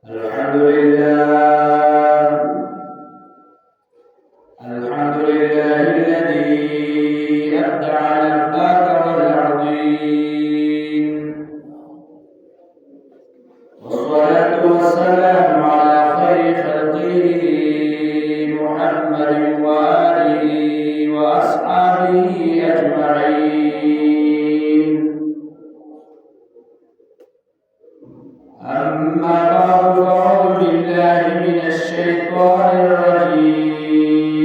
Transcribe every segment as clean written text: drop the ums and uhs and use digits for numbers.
الحمد لله الذي أبدع الأفلاك والأرضين، والصلاة والسلام على خير خلقه محمد وآله وأصحابه أجمعين. أما بعد، فأعوذ بالله من الشيطان الرجيم.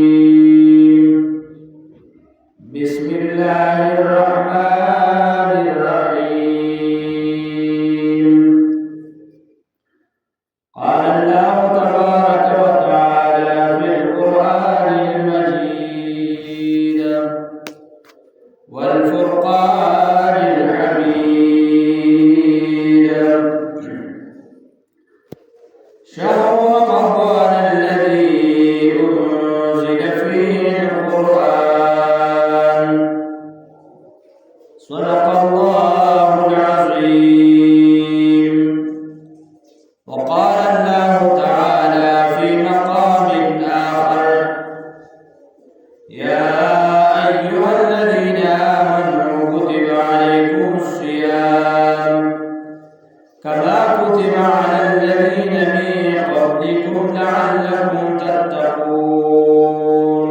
بسم الله الرحمن الرحيم. قال الله تبارك وتعالى في القرآن المجيد: والفرقان الحميد. شهر رمضان الذي أنزل فيه القرآن. صدق الله العظيم. وقال الله تعالى في مقام آخر: يا أيها الذين آمنوا كتب عليكم الصيام كما كتب على الذين من قبلكم لعلكم تتقون.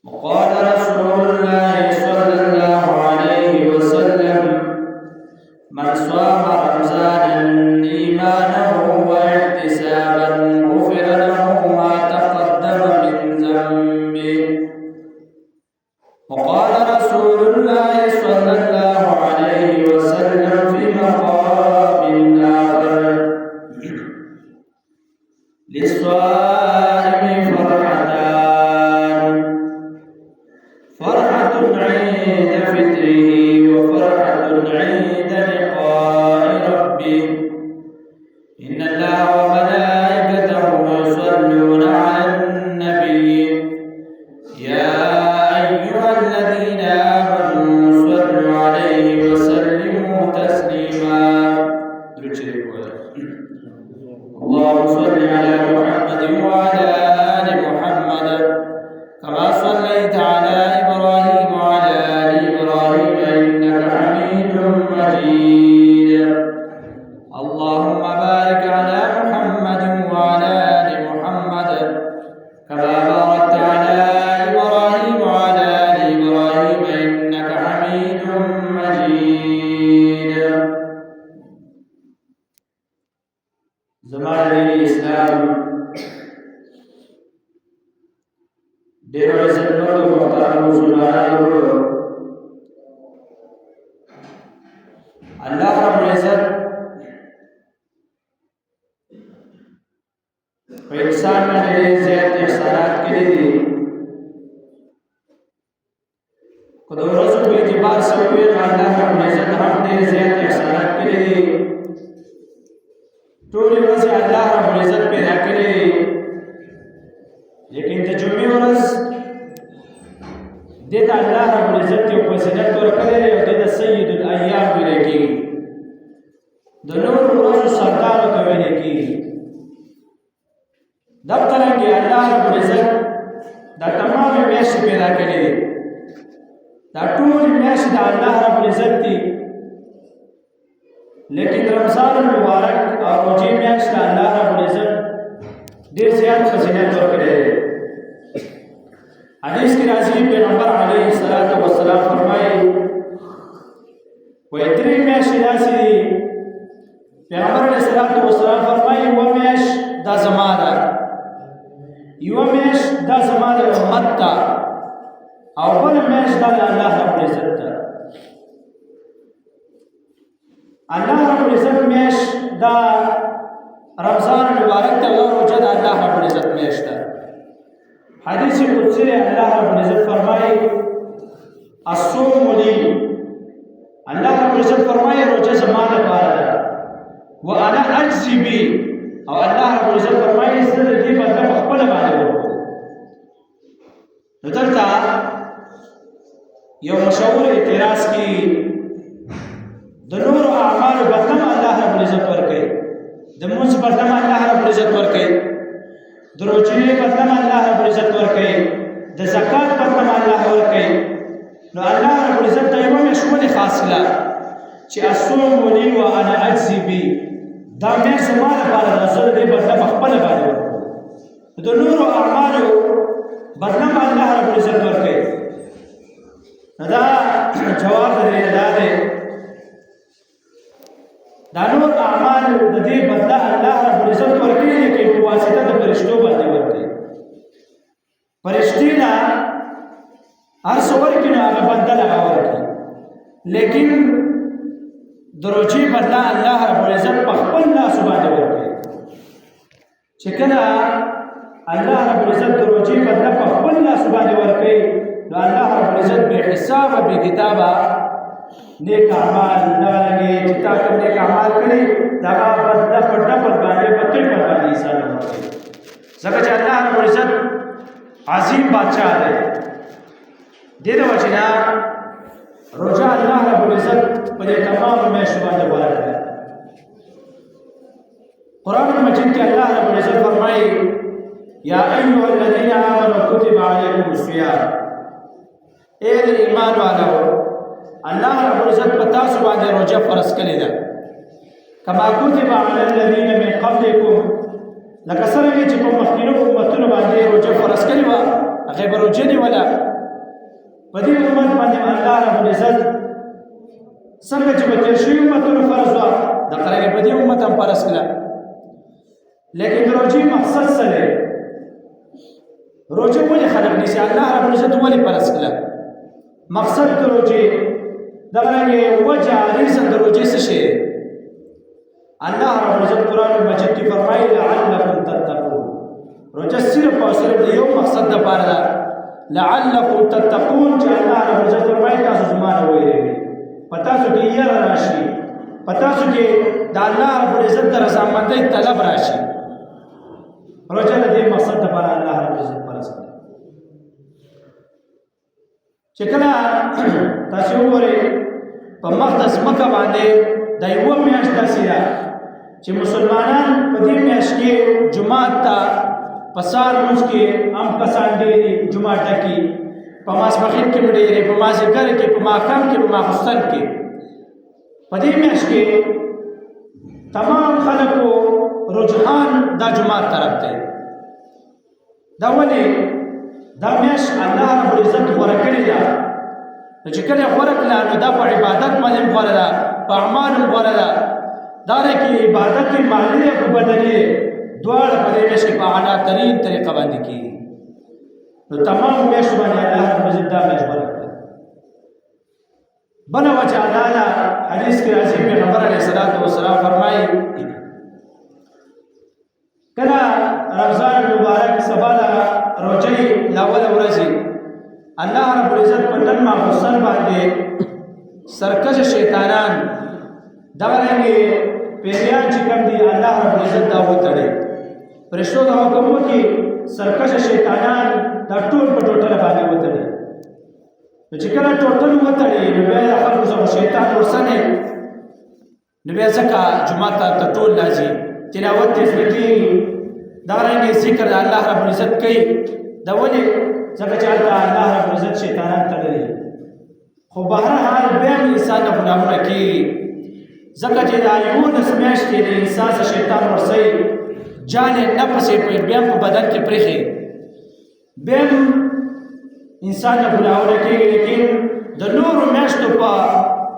وقال رسول الله صلى الله عليه وسلم: من صام رمضانا إيمانا واحتسابا غفر له ما تقدم من ذنبه. وقال رسول الله صلى الله عليه وسلم في مقام آخر: للصائم فرحتان: فرحة عند فطره وفرحة عند لقاء ربه. إن الله وملائكته يصلون على النبي يا أيها الذين آمنوا صلوا عليه وسلموا تسليما. اللهم صل على محمد وعلى آل محمد كما صليت على إبراهيم وعلى آل إبراهيم إنك حميد مجيد. اللهم بارك على محمد وعلى آل محمد كما باركت على إبراهيم وعلى آل إبراهيم إنك حميد مجيد. زمان الإسلام ډېر عزتمن او محترم مسلمانانو، الله رب العزت په انسان باندې ډېر زیات احسانات کړي دي. خو د ورځو په اعتبار سره وایي الله رب العزت هم ډېر زیات احسانات کړي دي. ټولې ورځې الله رب العزت پیدا کړي دي، لیکن د جمعې ورځ دې ته الله رب العزت یو فضیلت ورکړی دی او دې ته سید الایام ویل کېږي. د نورو ورځو سردار ورته ویل کېږي. دغسرنګې الله رب العزت دا تمامې میاشتې پیدا کړي دي. دا ټولې میاشتې د الله رب العزت دي، لیکن رمضان المبارک او روژې میاشت ته الله رب العزت ډېر زیات فضیلت ورکړی دی. حدیث کې راځي پیغمبر علیه الصلاة والسلام فرمایي وایي درې میاشتې داسې دي. پیغمبر علیه الصلاة والسلام فرمایي یوه میاشت دا زما ده، یوه میاشت دا زما د امت ده، او بله میاشت دا د الله رب العزت ده. الله رب العزت میاشت دا رمضان مبارک ته او روژه د الله رب العزت میاشت ده. حدیث قدسی الله رب العزت فرمایي الصوم لی، الله رب العزت فرمایي روژه زما لپاره ده، وانا اجزي بی، او الله رب العزت فرمایي زه د دې بدله په خپله باندې ورکوم. نو دلته یو مشهور اعتراض کی د نور اعمال بدلم الله رب العزت ورکړي، د مونږ بدله الله رب العزت ورکوي، د روژې بدله الله رب العزت ورکوي، د زکات بدله الله ورکوي. نو الله رب العزت ته یوه میاشت ولې خاص کړه چې الصوم لي وانا اجزي به، دا میاشت زما لپاره ده، زه د دې بدله په خپله باندې ورکوم. د نورو اعمالو بدله الله رب العزت ورکوي. نو دا جواب د دې دا دی، دا نور اعمال د دې بدله الله رب العزت ورکوي، لیکن په واسطه د فرشتو باندې ورکوي. فرشتې نه هر څه ورکړي نو هغه بدله هغه ورکړي، لیکن د روژې بدله الله رب العزت په خپل لاس باندې ورکوي. چې کله الله رب العزت د روژې بدله په خپل لاس باندې ورکوي، نو الله رب العزت بې حسابه بې کتابه نیک اعمال دغه لګي چې تا کوم نیک اعمال کړي دغه بدله په ډبل باندې په ترپل باندې حساب ورکوي. ځکه چې الله رب العزت عظیم بادشاہ دی. دې د وجې نه روژه الله رب العزت په دې تمامو میاشتو باندې غوره کړه. قرآن مجید کې الله رب العزت فرمایي یا ایها الذین آمنوا کتب علیکم الصیام، اے د ایمان والو الله رب العزت په تاسو باندې روژه فرض کړې ده، کما کتب علی الذین من قبلکم، لکه څرنګه چې په مخکینو امتونو باندې روژه فرض کړې وه هغې به روژه نیوله. په دې امت باندې الله رب العزت څنګه چې په تېر شوي امتونو فرض وه دغه رنګې په دې امت هم فرض کړه. لیکن د روژې مقصد څه دی؟ روژه ولې خلق نیسي؟ الله رب العزت ولې فرض کړه؟ مقصد د روژې دغه رنګې وجه ریزن د روژې څه شی دی؟ الله رب العزت قرآن مجید کې فرمایي لعلکم تتقون. روژه صرف او صرف د یو مقصد دپاره ده، لعلکم تتقون، چې الله رب العزت فرمایي تاسو زما نه ویریږئ، په تاسو کې یره راشي، په تاسو کې د الله رب العزت د رضامندۍ طلب راشي. روژه د دې مقصد دپاره الله رب العزت فرض کړه. چې کله تاسو وګورئ په مقدس مکه باندې د یوه میاشت داسې ده چې مسلمانان په دې میاشت کې جومات ته په سهار لمونځ کې هم کسان ډېرې جومات ډکي، په ماسپښین کې به ډېرې، په مازدیګر کې، په ماښام کې، په ماخوستن کې. په دې میاشت کې تمام خلکو رجحان دا جومات طرف دی. دا ولې؟ دا میاشت الله رب العزت غوره کړې ده. نو چې کله یې غوره کړله نو دا په عبادت باندې هم غوره ده، په اعمال هم غوره ده. دا دی کې عبادت یې مالي دی که بدني دی، دواړه په دې میاشت کې په اعلی ترین طریقه باندې کېږي. نو تمام میاشتو باندې الله رب العزت دا میاشت غوره کړه. بله وجه الله ده حدیث کې راځي، پیغمبر علیه الصلاة والسلام فرمایي کله رمضان المبارک سبا د روژې لاوله ورځې الله رب العزت په نن ماخوستن باندې سرکشه شیطانان دغه رنګې پیریان چې کوم دي الله رب العزت دا وتړي، فرشتو ته حکم وکړي سرکشه شیطانان دا ټول په ټوټله باندې وتړي. نو چې کله ټوټل وتړي نو بیا د خلکو څخه شیطان ورسنې، نو بیا ځکه جومات ته ټول راځي، تلاوت یې زده کېږي، دغه رنګې ذکر د الله رب العزت کوي. دا ولې؟ ځکه چې هلته الله رب العزت شیطانان تړلي. خو بهرحال بیا هم انسان نه ګناهونه کېږي، ځکه چې دا 11 میاشت کې د انسان څخه شیطان ورسوي، جان یې نفس یې بیا هم په بدن کې پرېښي، بیا هم انسان نه ګناهونه کېږي. لیکن د نورو میاشتو په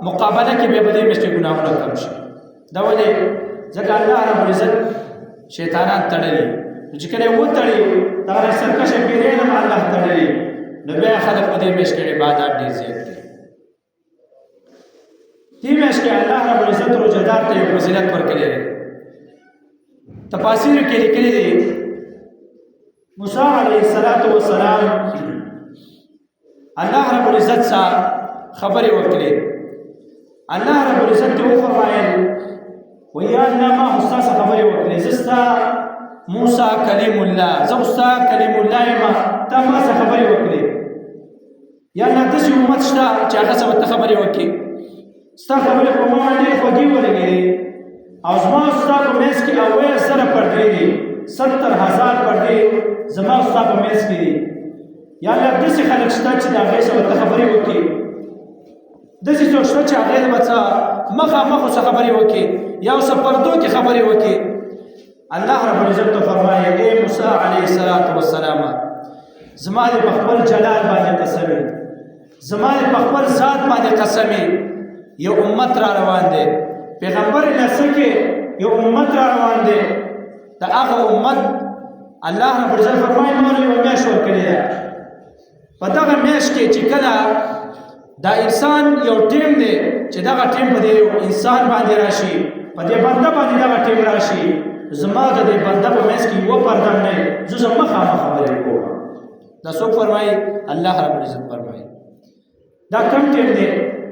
مقابله کې بیا په دې میاشت کې ګناهونه کم شي. دا ولې؟ ځکه الله رب العزت شیطانان تړلي. نو چې کله یې وتړي دغه سرکشه پیریان هم الله تړلي، نو بیا خلک په دې میاشت کې عبادات ډېر زیات کوي. دې میاشت کې الله رب العزت روژهدار ته یو فضیلت ورکړی دی. تفاسیر کې لیکلي دي موسی علیه السلام الله رب العزت سره خبرې وکړې. الله رب العزت ته وفرمایل ویا الله ما ستا سره خبرې وکړې، زه ستا موسی کلیم الله، زه ستا کلیم الله یم، تا ما سره خبرې وکړې. یا الله داسې امت شته چې هغه سره ورته خبرې وکړي، ستا خبرې په ما باندې خوږې ولګېدې او زما ستا په منځ کې 70,000 پردې زما او ستا په منځ کې دي یا الله داسې خلک شته چې د هغې سره ورته خبرې وکړي داسې څوک شته چې هغې به څه مخامخ ورسره خبرې وکړي یا ورسره پردو کې خبرې وکړي الله رب العزت ته فرمایي ای موسی علیه السلام زما دې په خپل جلال باندې قسم زما دې په خپل ذات باندې قسم یو امت را روان دی پیغمبر لسه کې یو امت را روان دی د هغه امت الله رب العزت فرمایي نور یو میاشت ورکړې ده په دغه میاشت کې چې کله دا انسان یو ټیم دی چې دغه ټیم په دې انسان باندې راشي په دې بنده باندې دغه ټیم راشي زما د دې بنده په منځ کې یو پرده نه زه زه مخامخ خبرې کوم دا څوک فرمایي الله رب العزت فرمایي دا کوم ټیم دی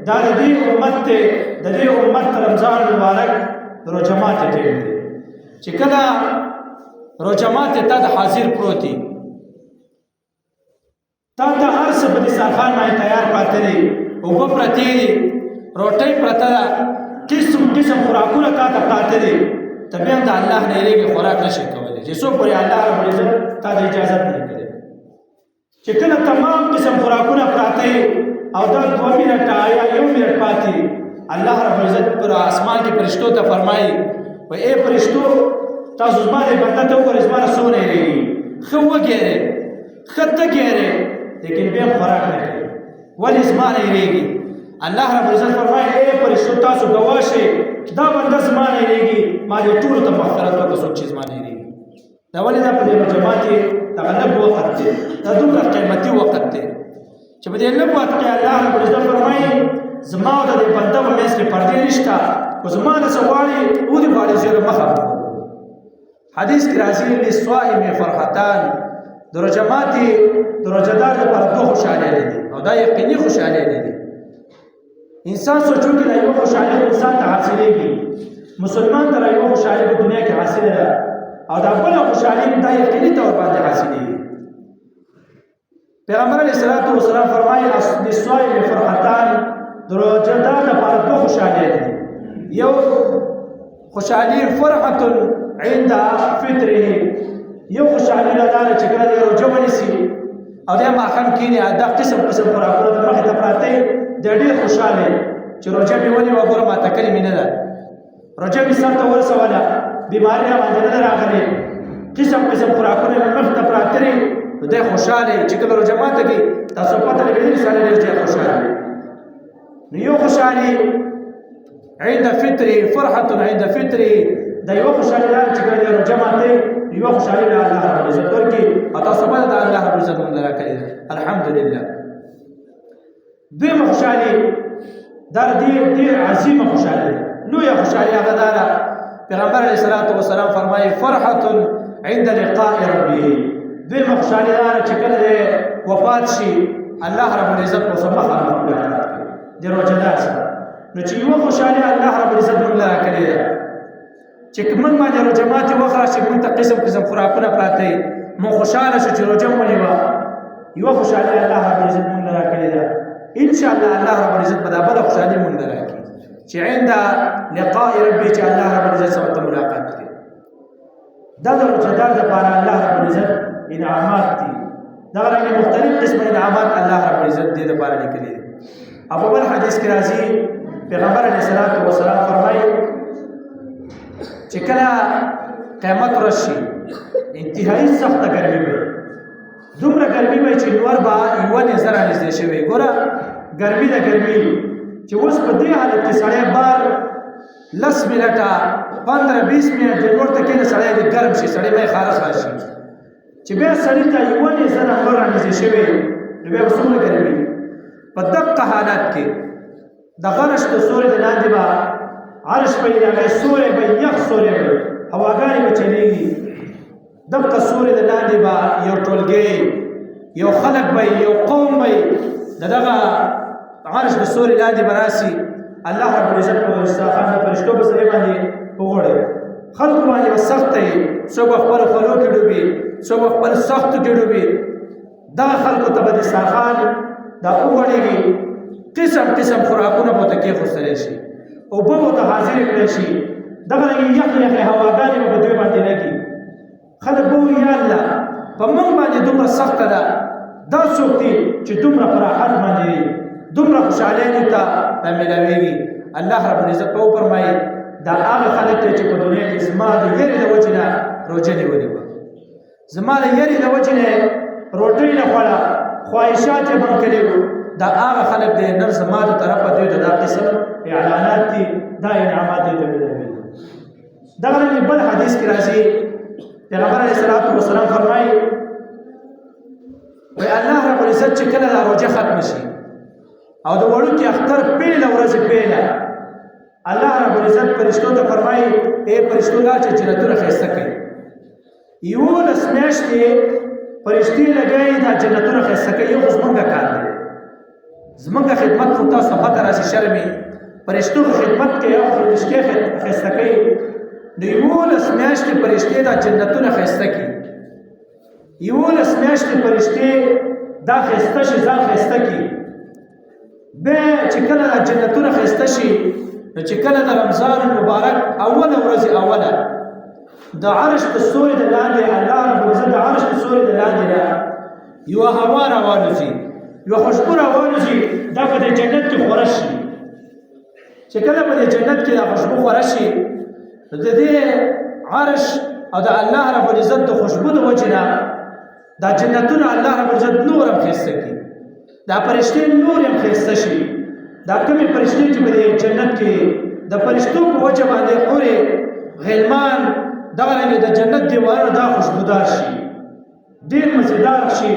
دا د دې امت ته د دې امت رمضان مبارک روزه ماته ټیم دی چې کله روزه ماته ته د حاضر پروتي تا د هر څه په دسترخوان باندې تیار پاتې دي اوبه پرتې دي روټۍ پرته ده قسم قسم خوراکونه تا ته پراته دي ته بیا هم د الله نه یېرېږې خوراک نشي کولی چې څو پورې الله رب العزت تا د اجازت نه کړې چې کله تمام قسم خوراکونه پراته او دا 2 منټه یا 1 منټ پاتې الله رب العزت پر آسمان کې فرشتو ته فرمایي و اے فرشتو تاسو زما دې بنده ته وګورئ زما نه څونه یېرېږي ښه وګورئ ښه ته ګورئ لیکن بیا خوراک نه کوي ولې زما نه یېرېږي الله رب العزت فرمایي اے فرشتو تاسو ګواه شئ دا بنده زما نه یېرېږي ما دې ټولو ته مغفرت وکړه څوک چې زما نه یېرېږي دا ولې دا په دې جماعت کې دغه لږ وخت دی دا دومره قیمتي وخت دی چې په دې لږ وخت کې الله رب العزت فرمایي زما او د دې بنده په منځ کې پردې نشته خو زما نه څه غواړي ودې غواړي زه یې مخه حدیث کې راځي للصائم فرحتان د روژه ماتي د روژهدار لپاره 2 خوشحالۍ دي او دا یقیني خوشحالۍ دي انسان سوچو کې دا یو خوشحالۍ انسان ته حاصلېږي مسلمان ته یو خوشحالۍ په دنیا کې حاصله ده او دا بله خوشحالۍ دا یقیني طور باندې حاصلېږي پیغمبر علیه الصلاة والسلام فرمایي للصائم فرحتان د روژهدار لپاره 2 خوشحالۍ دي یو خوشحالي فرحة عند فطره یو خوشحالي دا ده چې کله د روژه ونیسي او د ماښام کښېني دا قسم قسم خوراکونه د مخې ته پراته وي د ډېر خوشحاله چې روژه مې ونیوه ګوره ماته کلې مې نه ده روژه مې سر ته ورسوله بیماري راباندې نه ده راغلې قسم قسم خوراکونه مې مخې ته پراته دي نو دی خوشحاله چې کله روژه ماته کړي تاسو پته لګېدلي سړی ډېر ډېر خوشحاله نو یو خوشحالي عند فطره فرحة عند فطره دا یو خوشحالي ده چې کله د روژه ماتې یو خوشحالي ده الله رب العزت ورکړي او تاسو پته ده الله رب العزت موږ له راکړې ده الحمدلله دویمه خوشحالي دا ډېر عظیمه خوشحالي ده لویه خوشحالي هغه دا ده پیغمبر علیه الصلاة والسلام فرمایي فرحة عند لقاء ربه دویمه خوشحالي دا ده چې کله د وفات شي الله رب العزت ورسره مخامخ ملاقات کوي د روژهدار سره نو چې یوه خوشحالي الله رب العزت موږ له راکړې ده چې موږ باندې روژه ماتې وخت راشي موږ ته قسم قسم خوراکونه پراته وي موږ خوشحاله شو چې روژه مو ونیوه یوه خوشحالي الله رب العزت موږ له راکړې ده انشاءالله الله رب العزت به دا بله خوشحالي موږ له راکړي چې عند لقاء ربي چې الله رب العزت سره ته ملاقات کړي دا د روژهدار دپاره الله رب العزت انعامات دي دغه رنګې مختلف قسمه انعامات الله رب العزت دې دپاره لیکلي دي او په بل حدیث کې راځي پیغمبر علیه الصلاة والسلام فرمایي چې کله قیامت ورځ شي انتهایی سخته ګرمي وي دومره ګرمي وي چې نور به یوه نیزه رانږدې شوی ګوره ګرمي ده ګرمي چې اوس په دې حالت کې سړی بار 10 منټه 15-20 منټ نور ته کېنه سړی دې ګرم شي سړی به یې خارښ راشي چې بیا سړي ته یوه نیزه نه نور رانږدې شوی نو بیا به څومره ګرمي په دقه حالت کې د غرش د سوري د لاندې به عرش به یې سوری به یخ سوری به هواګانې به چلېږي دقه سوري د لاندې به یو ټولګی یو خلک به یو قوم به د دغه عرش د سوري لاندې به راسي الله رب العزت په استاخان د فرشتو په سرې باندې وغوړوي خلکو باندې به سخته وي څوک به خپلو خولو کې ډوبي څوک به خپل سختو کې ډوبي دغه خلکو ته به دسترخوان دا وغوړېږي قسم قسم خوراکونه به ورته کېښودلی شي اوبه به ورته حاضرې کړی شي دغه رنګې یخې یخې هواګانې به په دوی باندې لګي خلک کړه دا څوک دي چې دومره په راحت باندې دومره خوشحالۍ ته رامیلاوېږي. الله رب العزت په وفرمایي دا هغه خلک دی چې په دنیا کې زما د یېرې د وجې نه روژه نیولې وه، زما د یېرې د وجې نه روټۍ نه خوړه، خواهشات یې بند کړي وو. دا هغه خلک دی نن زما د طرفه دوی ته دا قسم اعلانات دي، دا انعامات دوی ته میلاوېږي. دغه رنګې بل حدیث کې راځي پیغمبر علیه الصلاة والسلام فرمایي وایي الله رب العزت چې کله دا روژه ختمه شي او د وړوکي اختر پیله ورځې پیله الله رب العزت فرشتو ته فرمایي ای فرشتو دا چې جنتونه ښایسته کوي 11 میاشتې فرشتې لګوي دا جنتونه ښایسته کوي. یو خو زمونږ کار دی، زمونږ خدمت خو تاسو پته راشي شرمې فرشتو خدمت کوي او فرشتې ښایسته کوي. نو 11 میاشتې فرشتې دا جنتونه ښایسته کوي، 11 میاشتې فرشتې دا ښایسته شي ځان ښایسته کوي. بیا چې کله دا جنتونه ښایسته شي نو چې کله د رمضان المبارک اوله ورځ اوله د عرش د سوري د لاندې الله رب العزت د عرش د سوري د لاندې نه یوه هوا راوالوځي، یوه خوشبو راوالوځي، دا په دې جنت کې خوره شي. چې کله په دې جنت کې دا خوشبو خوره شي نو د دې عرش او د الله رب العزت د خوشبو د وجې نه دا جنتونه الله رب العزت نور هم ښایسته کړي، دا فرشتې نور هم ښایسته شي. دا کومې فرشتې چې په دې جنت کې د فرشتو په وجه باندې حورې غلمان دغه رنګې د جنت دیوالونه دا خوشبودار شي، ډېر مزېدار شي.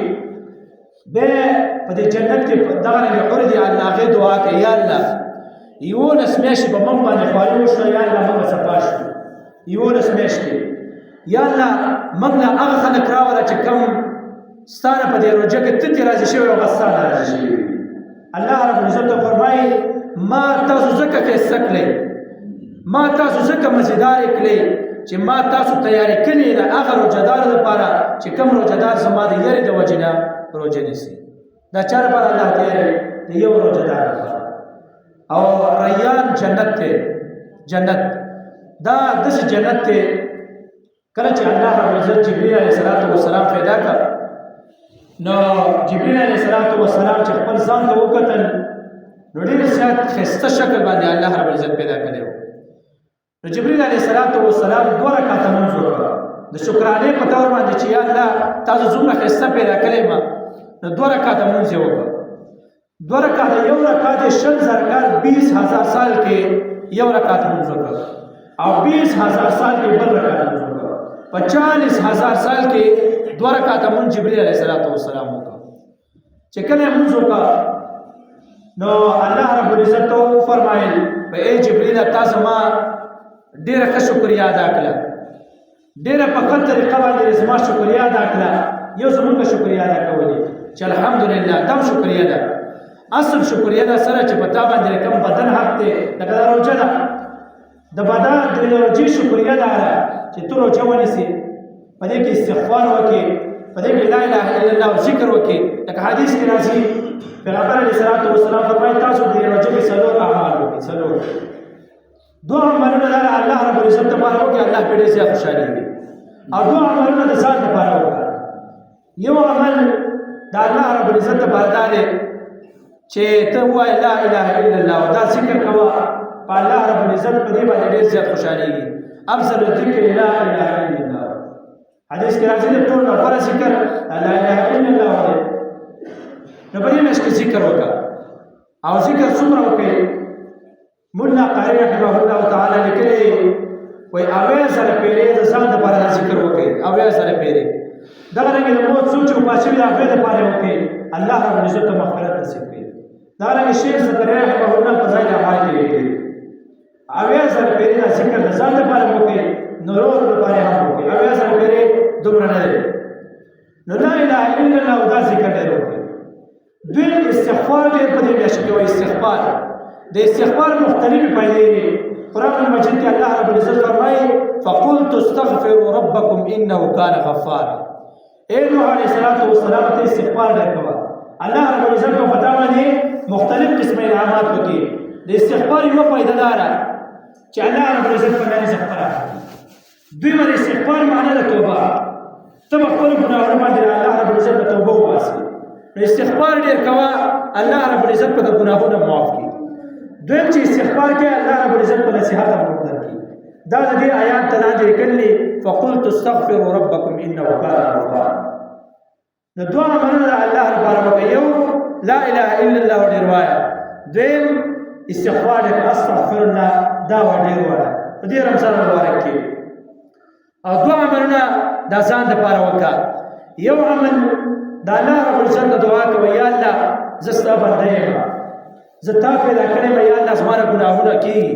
بیا په دې جنت کې دغه رنګې حورې دي الله هغې دعا کوي یا الله 11 میاشتې په موږ باندې خواري وشوه، یا الله موږ صفا شو 11 میاشتې. یا الله موږ له هغه خلک راوله چې کوم ستا نه په دې روژه کې تتې راضي شوی او غستا نه راضي شوي. الله رب العزت فرمایي ما تاسو ځکه ښایسته کړئ، ما تاسو ځکه مزېدارې کړئ چې ما تاسو تیارې کړې د هغه روژهدارو لپاره چې کوم روژهدار زما د یېرې د وجې نه روژه نیسي. دا چا لپاره الله تیارې د یو روژهدار لپاره. او ریان جنت دی، جنت دا داسې جنت دی کله چې الله رب العزت جبرئیل علیه السلام پیدا کړ نو جبرئیل علیه السلام چې خپل ځان ته وکتل نو ډېر زیات ښایسته شکل باندې الله رب العزت پیدا کړی و. نو جبرئیل علیه السلام 2 رکعته لمونځ وکړه د شکرانې په طور باندې چې یا الله تاسو څومره ښایسته پیدا کړی ما. نو 2 رکعته لمونځ یې وکړه، 2 رکعته، یو رکعت یې 20,000 کال 20,000 سال کې یو رکعت لمونځ وکړه او 20,000 سال کې بل رکعت لمونځ وکړه، 40,000 سال کې 2 رکعته لمونځ جبرئیل علیه السلام وکړه. چې کله یې لمونځ وکړه نو الله رب العزت ته وفرمایل ای جبرئیل تا زما ډېره ښه شکریا ادا کړه، ډېره په ښه طریقه باندې زما شکریا ادا کړه. یو زمونږ شکریا ادا کولې چې الحمدلله دا شکریا ده، اصل شکریا ده سره چې په تا باندې کوم بدن حق دی لکه دا روژه ده د بدن د روژې شکریا ده چې ته روژه ونیسې، په دې کې استغفار وکړې، په دې کې لا اله الا الله ذکر وکړې. لکه حدیث کې راځي پیغمبر علیه السلام فرمایي تاسو د روژې کې 4 اعمال وکړئ، 4 2 عملونه دا الله رب العزت لپاره وکړي الله پرې ډېر زیات خوشحالېږي، او 2 عملونه د ځان لپاره وکړه. یو عمل د الله رب العزت لپاره دا دی چې ته ووایې لا اله الا الله او دا ذکر کوه په الله رب العزت په دې باندې ډېر زیات خوشحالېږي. افضل الذکر لا اله الا الله، حدیث کې راځي د ټول نه غوره ذکر لا اله الا الله دی. نو په دې میاشت کې ذکر وکړه او ذکر څومره وکړې. مولا قاری رحمه الله تعالی لیکلي وایي 80,000 پیرې د ځان لپاره دا ذکر وکړئ، 80,000 پیرې. دغه رنګې د موت سوچ او پاشوي د هغې لپاره وکړئ، الله رب العزت ته مغفرت نصیب کړي. دغه رنګې شیخ زکریا رحمه الله په ځای اعمال کې لیکلي 80,000 پیرې دا ذکر د ځان لپاره وکړئ، نورو لپاره هم وکړئ. 80,000 پیرې دومره نه دی. نو لا اله الا الله دا ذکر ډېر وکړئ. دویم استغفار ډېر په دې میاشت کې وایي. استغفار د استغفار مختلفې فایدې دي. قرآن مجید کې الله رب العزت فرمایي فقلت استغفروا ربکم انه کان غفارا. اے نوح علیه السلام ته استغفار ډېر کوه. الله رب العزت په پتا باندې مختلف قسمه انعامات وکړي. د استغفار یوه فایده دا ده چې الله رب العزت فرمایي استغفار. دویمه د استغفار معنی د توبه. ته به خپل ګناهونه باندې الله رب العزت ته توبه وباسي. نو استغفار ډېر کوه، الله رب العزت به د ګناهونه معاف کړي. دویم چې استغفار کوي الله رب العزت په نصیحت هم درکړي. دا د دې آیات ته لاندې لیکلي فقلت استغفروا ربکم انه کان غفارا. د دعا مننه د الله لپاره وکړئ. یو لا اله الا الله ډېر وایه، دویم استغفار استغفر الله دا ډېر وایه په دې رمضان مبارک کې. او دوه عملونه دا ځان دپاره وکړه. یو عمل د الله رب العزت ته دعا کوئ یا الله زه ستا بنده یم، زه تا پیدا کړی یم، یا الله زما نه ګناهونه کېږي،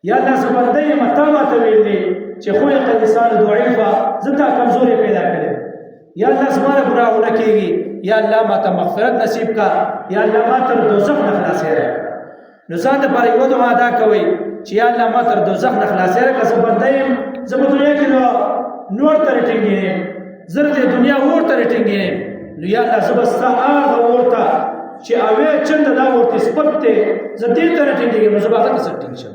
یا الله زه بنده یم تا ماته ویلې چې خلق الانسان ضعیفا زه تا کمزورې پیدا کړی، یا الله زما نه ګناهونه کېږي، یا الله ماته مغفرت نصیب کا، یا الله ما تر دوزخ نه خلاصې راکړه. نو ځان دپاره یوه دعا ادا کوئ چې یا الله ما تر دوزخ نه خلاصې راکړه، زه بنده یم، زه په دنیا کې نور ته رټینګې یم، زه د دنیا اور ته رټینګې یم. نو یا الله زه به ستا هغه اور ته چې اوې چنده دا اور ته سپک دی زه دې ته رټینګېږم، نو زه به هغه ته سر ټینګ شم.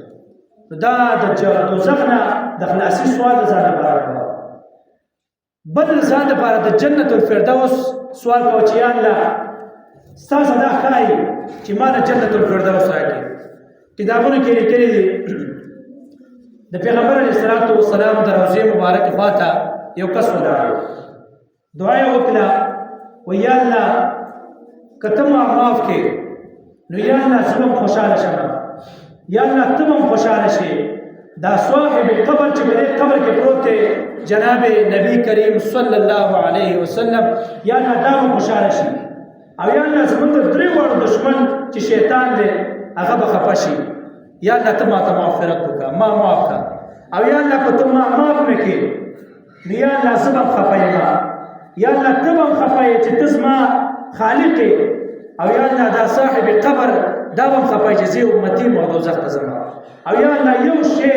نو دا د دوزخ نه د خلاصي سوال د ځان لپاره کوه. بل ځان دپاره د جنت الفردوس سوال کوه چې یا الله ستا صدا ښایي چې ما نه جنت الفردوس راکړي. کتابونو کې لیکلي دي د پیغمبر علیه الصلاة والسلام د روضې مبارکې خواته یو کس ولاړ، دعا یې وکړه و یا الله که ته ما معاف کړې نو یا الله زه به هم خوشحاله شم، یا الله ته به هم خوشحاله شې. دا صاحب قبر چې په دې قبر کې پروت دی جناب نبی کریم صلی الله علیه وسلم، یا الله دا به خوشحاله شي. او یا الله زموږ د درې واړو دشمن چې شیطان دی هغه به خفه شي. یا الله ته ماته مغفرت وکړه، ما معاف کړه. او یا الله که ته ما معاف نه کړې نو یا الله زه به هم خفه یم، یا الله ته به هم خفه یې چې ته زما خالق یې. او یا الله دا صاحب قبر دا به هم خفه یې چې زه امتي یم او دوزخ ته ځم. او یا الله یو شی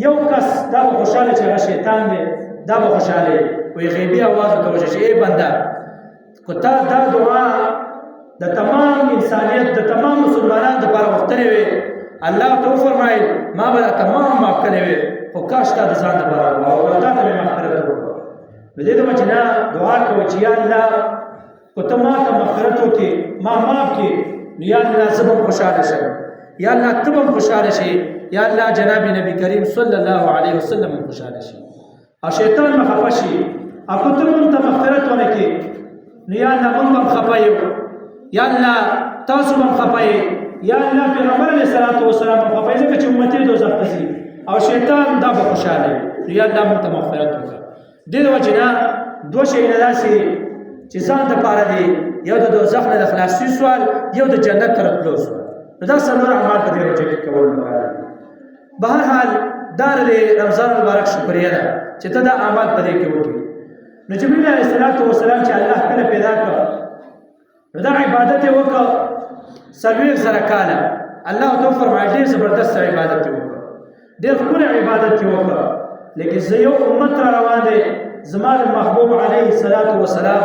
یو کس دا به خوشحاله چې هغه شیطان دی دا به خوشحاله یې. وایي غیبي اواز ورته وشي چې ای بنده که تا دا دعا د تمام انسانیت د تمام مسلمانانو دپاره غوښتلې وې الله ته وفرمایل ما به دا تمام معاف کړی وې، خو کاش تا د ځان دپاره او تا ته مې مغفرت وکړه. نو دې ته به چې نه دعا کوو چې یا الله که ته ما ته مغفرت وکړې ما معاف کړې نو یا الله زه به هم خوشحاله شم، یا الله ته به هم خوشحاله شي، یا الله جناب نبی کریم صلی الله علیه وسلم هم خوشحاله شي او شیطان به خفه شي. او که ته موږ ته مغفرت ونه کړې نو یا الله موږ به هم خفه یو، یا الله تاسو به هم خفه یې، یا الله پیغمبر علیه الصلاة والسلام هم خفه یې ځکه چې امتي دوزخ ته ځي او شیطان دا به خوشحاله وي. نو یا الله موږ ته مغفرت وکړه. دې د وجې نه دوه شیونه داسې چې ځان دپاره دي، یو د دوزخ نه د خلاصي سوال، یو د جنت ته راتلو سوال. نو دا څلور اعمال په دې روژه کې کول لپاره دي. بهرحال دا د رمضان مبارک شکریه ده چې ته دا اعمال په دې کې وکړې. نو جبرائیل علیه السلام چې الله کله پیدا کړ نو دا عبادت یې وکړ 40,000 کاله. الله ته وفرمایل ډېر زبردست عبادت یې وکړ، ډېر ښکلی عبادت یې وکړ. لیکن زه یو امت را روان دی زما د محبوب علیه الصلاة والسلام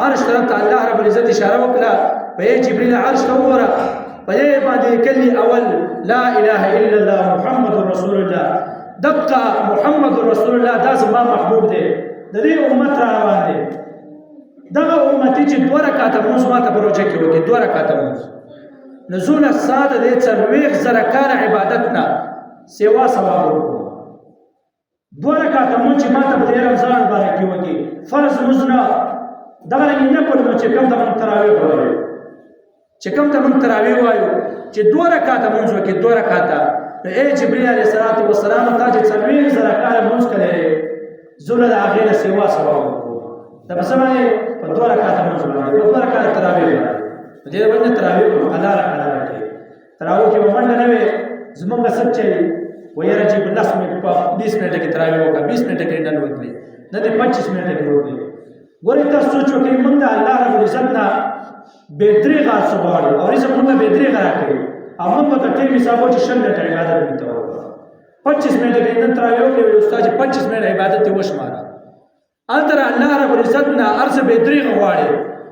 عرش طرف ته الله رب العزت اشاره وکړه په جبرائیل عرش ته وګوره په دې باندې لیکلي اول لا اله الا الله محمد رسول الله. دقه محمد رسول الله دا زما محبوب دی د دې امت را روان دی. دغه امتي چې 2 رکعاته لمونځ ماته په روژه کې وکړي 2 رکعاته لمونځ نزول ساده د 40,000 کاله عبادت نه سیوا ثواب ورکړو. 2 رکعاته لمونځ چې ماته په دې رمضان مبارک کې وکړي فرض لمونځ نه دغه رنګې نه کړو چې کوم ته موږ تراویح وایو چې کوم ته موږ تراویح وایو چې 2 رکعاته لمونځ وکړي 2 رکعاته. نو ای جبرائیل علیه السلام تا چې 40,000 کاله لمونځ کړی زه د هغې نه سیوا ثواب ورکړو. دا په څه باندې په 2 رکعاته لمونځ باندې په 2 رکعاته تراویح باندې. په دې وجه نه تراویح په الله رکعاته کوي. تراویح کې به منډه نه وي زمونږ سب چې ویره چې په 10 منټ په 20 منټه کې تراویح وکړه 20 منټه کې ډن وکړي نه دې 25 منټه کې وکړي. ګورې تاسو سوچ وکړئ موږ د الله رب العزت نه بې دریغه څه غواړو او رزق موږ بې دریغه راکوي او موږ به د ټیم حساب وکړو چې 6 منټه عبادت کوو 25 منټه کې نن تراویح وکړي استاد چې 25 منټه عبادت یې وشماره. هلته الله رب العزت نه هر څه بې دریغه غواړي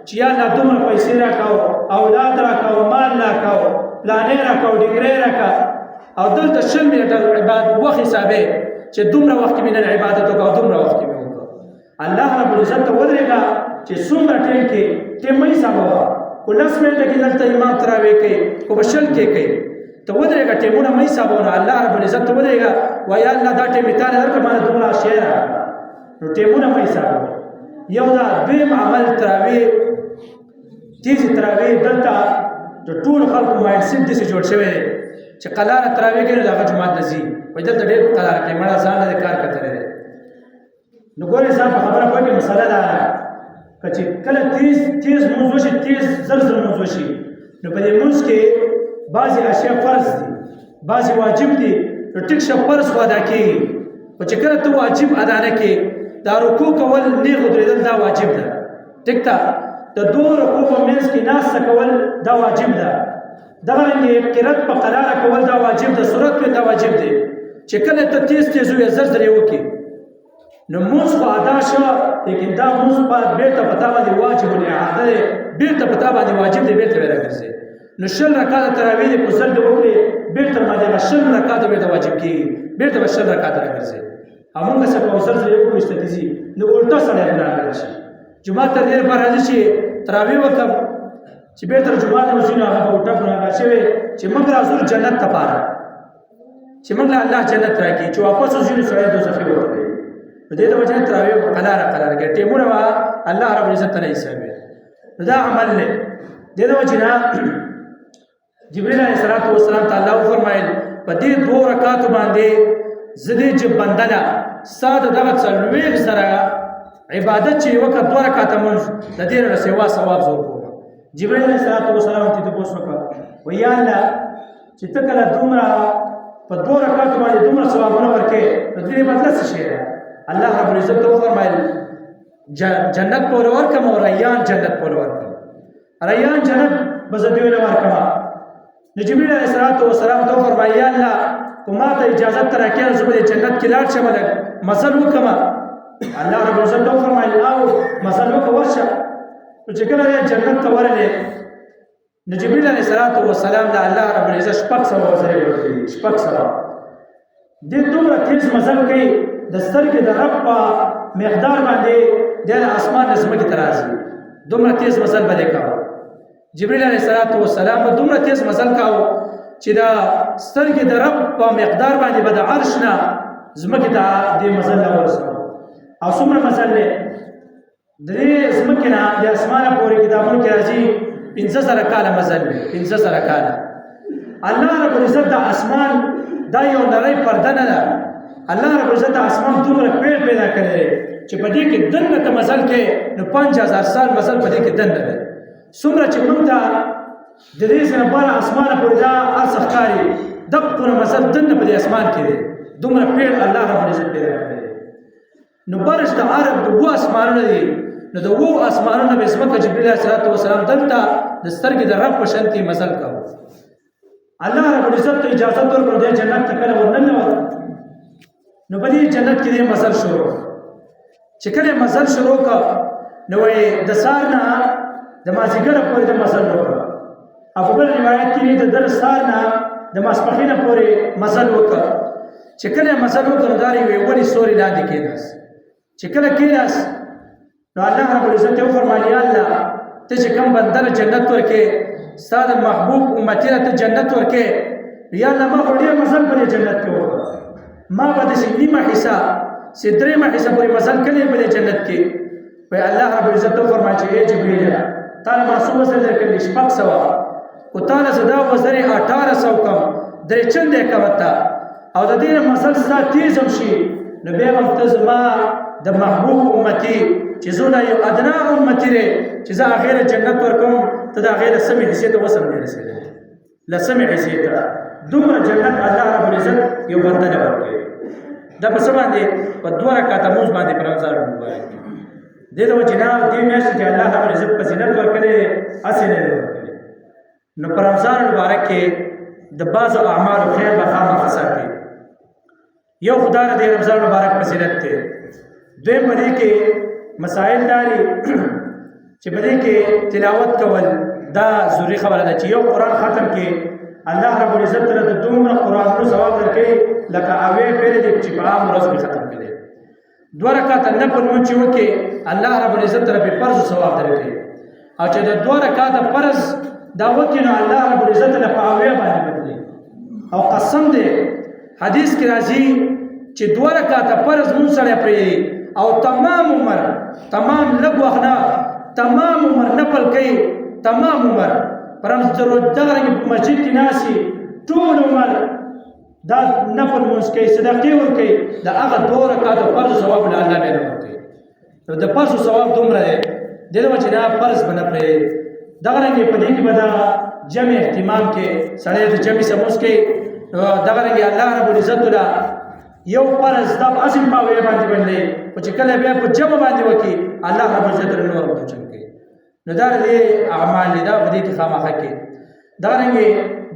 چې یا الله دومره پیسې راکاو اولاد راکاو مال راکاو پلانې راکاو ډګرې راکا او دلته 6 منټه عبادت وخت حسابې چې دومره وخت کې مې نن عبادت وکړو دومره وخت کې مې وکړو. الله رب رب العزت ته ودرېږه چې څومره ټیم کې ټیم مه حسابوه خو 10 منټه کې دلته امام تراویح کوي خو به 20 کې کوي ته ودرېږه ټیمونه مه حسابوه الله رب العزت ته ودرېږه وایه الله دا ټیم مې تا نه درکړه مانه دومره شی راکړه نو ټیمونه مه حسابوه یو دا دویم عمل تراویح تیزې تراویح دلته د ټولو خلکو مایند سیټ داسې جوړ شوی دی چې قلاره تراویح کوي نو د هغه جومات نه ځي وایي دلته ډېر قلاره کوي مړه ځان نه دی کار کتلی دی نو ګورې ځان په خبره پوهېږې مسله دا ده که چې کله تیز لمونځ وشي تیز زر لمونځ وشي نو په دې لمونځ کې بعضې اشیاء فرض دي بعضې واجب دي نو ټیک شه فرض خو ادا کېږي خو چې کله ته واجب ادا نه کړې دا رکوع کول نیغ ودرېدل دا واجب ده ټیک ده د دوه رکوع په منځ کې ناسته کول دا واجب ده دغرنګې قرت په قراره کول دا واجب ده صورت کې دا واجب دی چې کله ته تیز ووایې زر یې وکړې نو مونځ خو ادا شو لیکن دا مونځ باید بېرته په تا باندې واجب الاعاده دی بېرته په تا باندې واجب دی بېرته به راګرځې نو 20 رکعاته تراویح دې په زر دې وکړې بېرته باندې هغه 20 رکعاته بېرته واجب کېږي بېرته به 20 رکعاته راګرځې همونږ څه په زر یې وکړو ایسته ځي نو الټا سړی ګناه راشي جومات ته دې لپاره راځي چې تراویح وکړم چې بېرته جومات ته وځي نو هغه به الټا ګناهګار شوی چې موږ راځو جنت لپاره چې موږ له الله جنت راکړي چې واپس وځي نو سړی دوزخي وکړي نو دې ته وجه تراویح قلاره کوي ټیمونه به الله رب العزت ته نه حسابوي نو دا عمل دی دې ته وجه نه جبرائیل علیه السلام ته الله وفرمایل په دې 2 رکعاتو باندې زه دې چې بنده ده ستا د دغه 40 سره عبادت چې وکړه 2 رکعاته مونځ د دې نه سوا ثواب زور کوم جبرائیل علیه السلام ته تپوس وکړه وایي یا الله چې ته کله دومره په 2 رکعاتو باندې دومره ثوابونه ورکې نو دې بدله څه شی ده الله رب العزت ته فرمایل جنت پور ورکم او ریان جنت پور ورکم ریان جنت بزدیو نه ورکم نو جبرئیل علیه السلام ته فرمایي یا الله کومه ته اجازه تر کې زه به جنت کې لاړ شم مزل وکم الله رب العزت ته فرمایل او مزل وکورشه چې کله جنت ته ورلې نو جبرئیل علیه السلام د الله رب العزت شپږ سوه وزرې ورکړي شپږ سوه دې دومره تیز مزل کوي د سترګې د رب په مقدار باندې د اسمان نظمه کې ترازی دومره تیز مزل باندې کاوه جبرئیل علیه السلام په دومره تیز مزل کاوه چې د سترګې د رب په مقدار باندې به د عرش نه ځمکې ته دې مزل نه ورسوه او څومره مزل دی د دې ځمکې نه د اسمانه پورې کتابونو کې راځي 15,000 کاله مزل دی 15,000 کاله الله رب العزت د اسمان دا یو نری پرده نه ده الله رب العزت د اسمان دومره پیدا کړی چې په دې کې دننه ته مزل کې نو 5000 سال مزل په دې کې دننه دی څومره چې موږ ته د دې سره بار اسمانه پورې دا ارڅ ښکاري دغه مزل دننه په دې اسمان کې دی دومره الله رب العزت پیدا کړی نو برش د عرب د وو اسمانونه دي نو د وو اسمانونه به ځمکه جبرئیل علیه السلام دلته د سترګې د رب په شان کې مزل کاوه الله رب العزت ته اجازه ورکړه د جنت ته کله ورننوت نو په دې جنت کې مزل شروع چې کله مزل شروع کا نو د سار نه د مازیګر پورې د مزل وکړه په بل روایت کې د در سار نه د ماسپخینه پورې مزل وکړه چې کله مزل وکړ داري وی ولې سوري لاندې کېناس چې کله کېناس نو الله رب العزت یې فرمایي الله ته چې کوم بندر جنت ورکې ستاسو محبوب امتی ته جنت ورکې یا الله ما ډېر مزل په جنت کې وکړ ما به د نیمه حصہ سدریمه حصہ پورې مزل کړی په جنت کې په الله رب العزت فرمایي چې اے جبرئیل تعالی معصوم سره درکړي شپږ سوا او تعالی زدا وزري 1800 کم درې چندې کوتا او د دې مزل ستا تیزم شي نو بیا هم ته زما د محبوب امتی چې زونه یو ادنا امتی لري چې زه هغه جنت ورکوم ته دا غیر سمې حصے ته وسم نه رسېږي لسمې حصے ته دومره جنت الله رب العزت یو بنده نه ورکړي دا په سبا باندې په 2 رکعاته موږ باندې پر رمضان مبارک دې ته جناب دې میاشت کې الله رب العزت په زینت ورکړي اصل نه ورکړي نو پر رمضان مبارک کې د بعض اعمال خیر به خامخا ساتي یو خدای دې رمضان مبارک په زینت ته دوی په دې کې مسائل داري چې په دې کې تلاوت کول دا ضروري خبره ده چې یو قران ختم کې الله رب العزت ته د دومره قران نو ثواب ورکړي لکه اوې پیر دې چې په عام ورځ کې ختم کړي دوه رکعاته نفل مونځ چې وکړې الله رب العزت ته به فرض ثواب درکوي او چې د دوه رکعاته فرض دا وکړي نو الله رب العزت له په اویا باندې بدلوي او قسم دی حدیث کې راځي چې دوه رکعاته فرض مونځ سړی پرېږدي او تمام عمر تمام لږ وخت نه تمام عمر نفل کوي تمام عمر دغه رنګې په مسجد کې ناستي ټول عمر دا نفل مونځ کوي صدقې ورکوي د هغه دوه رکعاته فرض ثواب له الله بیا نه ورکوي نو د فرض ثواب دومره دی دې له وجې نه فرض به نه پرېږدي دغه رنګې په دې کې به د جمع اهتمام کې سړی د جمع سره مونځ کوي نو دغه رنګې الله رب العزت له یو فرض دا په اصل په ویې باندې باندې خو چې کله بیا په جمع باندې وکړي الله رب العزت له نور بچن کوي نو دا دې اعمال دا په دې کې خامخا کوي دغه رنګې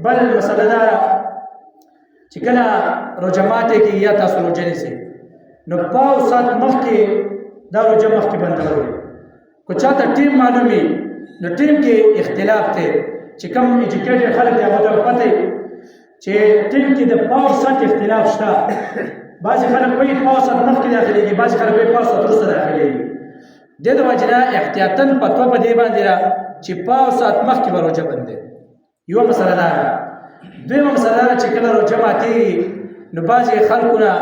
بل مسله دا چې کله روژه ماتې کې یا تاسو روژه نیسئ نو پاو ساعت مخکې دا روژه مخکې بندوئ که چاته ټیم معلومي نو ټیم کې اختلاف دی چې کوم ایجوکیټډ خلک دی هغه ته پته چې ټیم کې د پاو ساعت اختلاف شته بعضې خلک وایي پاو ساعت مخکې داخلېږي بعضې خلک وایي پاو ساعت وروسته داخلېږي دې د وجې نه احتیاطاً فتوا په دې باندې ده چې پاو ساعت مخکې به روژه بندوي یوه مسله دا ده دویمه مسله دا چې کله روژه ماتېږي نو بعضې خلکو نه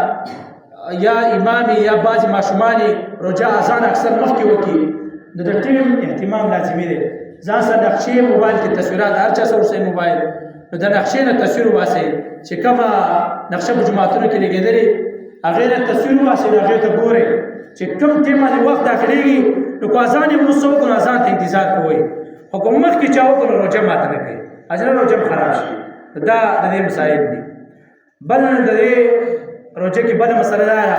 یا امامي یا بعضې ماشومانې روژه اذان اکثر مخکې وکړي نو د ټیم اهتمام لازمي دی ځان سره نقشې موبایل کې تصویرات هر چا سره ورسئ موبایل نو د نقشې نه تصویر وباسئ چې کومه نقشه په جوماتونو کې لګېدلې هغې نه تصویر وباسئ نو هغې ته ګورئ چې کوم ټیم باندې وخت داخلېږي نو که اذان یې وروسته وکړو نو اذان ته انتظار کوئ خو که مخکې چا وکړو نو روژه ماته نه کوي اجره روژه خراب شي دا د دې مسایل دي بل د دې روژه کې بله مسله دا ده